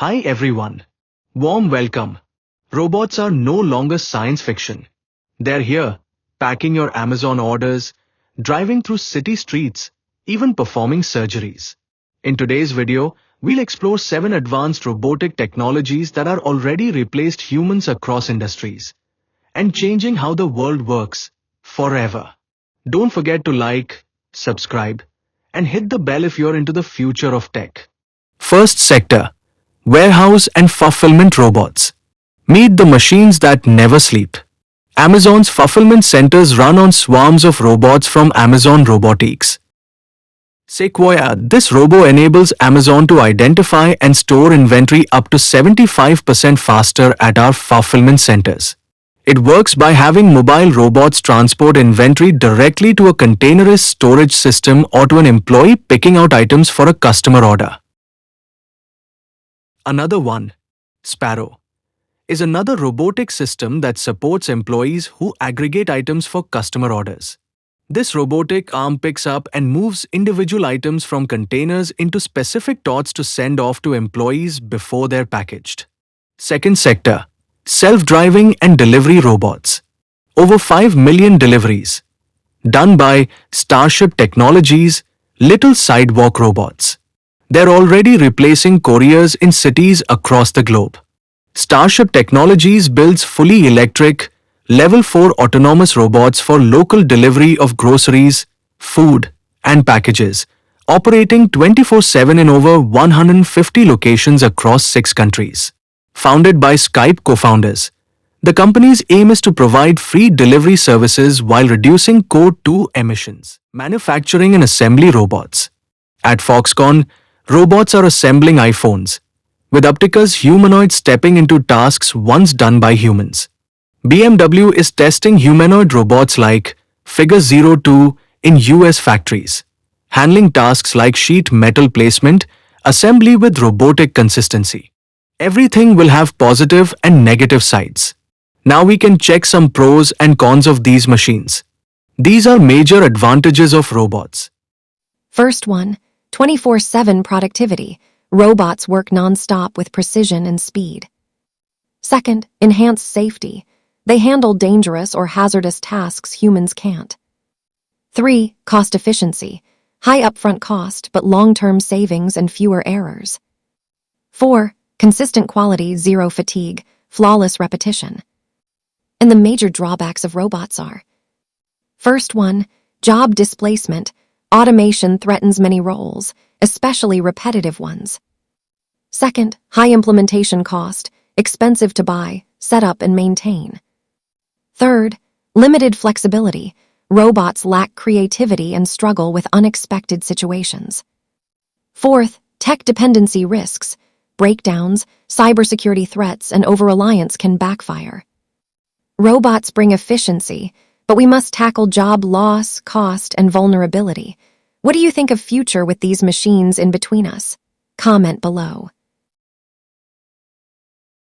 Hi everyone. Warm welcome. Robots are no longer science fiction. They're here, packing your Amazon orders, driving through city streets, even performing surgeries. In today's video, we'll explore 7 advanced robotic technologies that are already replaced humans across industries and changing how the world works forever. Don't forget to like, subscribe, and hit the bell if you're into the future of tech. First sector. Warehouse and fulfillment robots. Meet the machines that never sleep. Amazon's fulfillment centers run on swarms of robots from Amazon Robotics. Sequoia, this robo enables Amazon to identify and store inventory up to 75% faster at our fulfillment centers. It works by having mobile robots transport inventory directly to a containerized storage system or to an employee picking out items for a customer order. Another one, Sparrow, is another robotic system that supports employees who aggregate items for customer orders. This robotic arm picks up and moves individual items from containers into specific totes to send off to employees before they're packaged. Second sector, self-driving and delivery robots. Over 5 million deliveries. Done by Starship Technologies' Little Sidewalk Robots. They're already replacing couriers in cities across the globe. Starship Technologies builds fully electric, Level 4 autonomous robots for local delivery of groceries, food, and packages, operating 24/7 in over 150 locations across 6 countries. Founded by Skype co-founders, the company's aim is to provide free delivery services while reducing CO2 emissions. Manufacturing and assembly robots. At Foxconn, robots are assembling iPhones, with Optica's humanoid stepping into tasks once done by humans. BMW is testing humanoid robots like Figure 02 in US factories, handling tasks like sheet metal placement, assembly with robotic consistency. Everything will have positive and negative sides. Now we can check some pros and cons of these machines. These are major advantages of robots. First one, 24/7 productivity. Robots work non-stop with precision and speed. Second, enhanced safety. They handle dangerous or hazardous tasks humans can't. 3. Cost efficiency. High upfront cost, but long-term savings and fewer errors. 4. Consistent quality, zero fatigue, flawless repetition. And the major drawbacks of robots are: first one, job displacement. Automation threatens many roles, especially repetitive ones. Second, high implementation cost, expensive to buy, set up, and maintain. Third, limited flexibility. Robots lack creativity and struggle with unexpected situations. Fourth, tech dependency risks. Breakdowns, cybersecurity threats, and over-reliance can backfire. Robots bring efficiency, but we must tackle job loss, cost, and vulnerability. What do you think of future with these machines in between us? Comment below.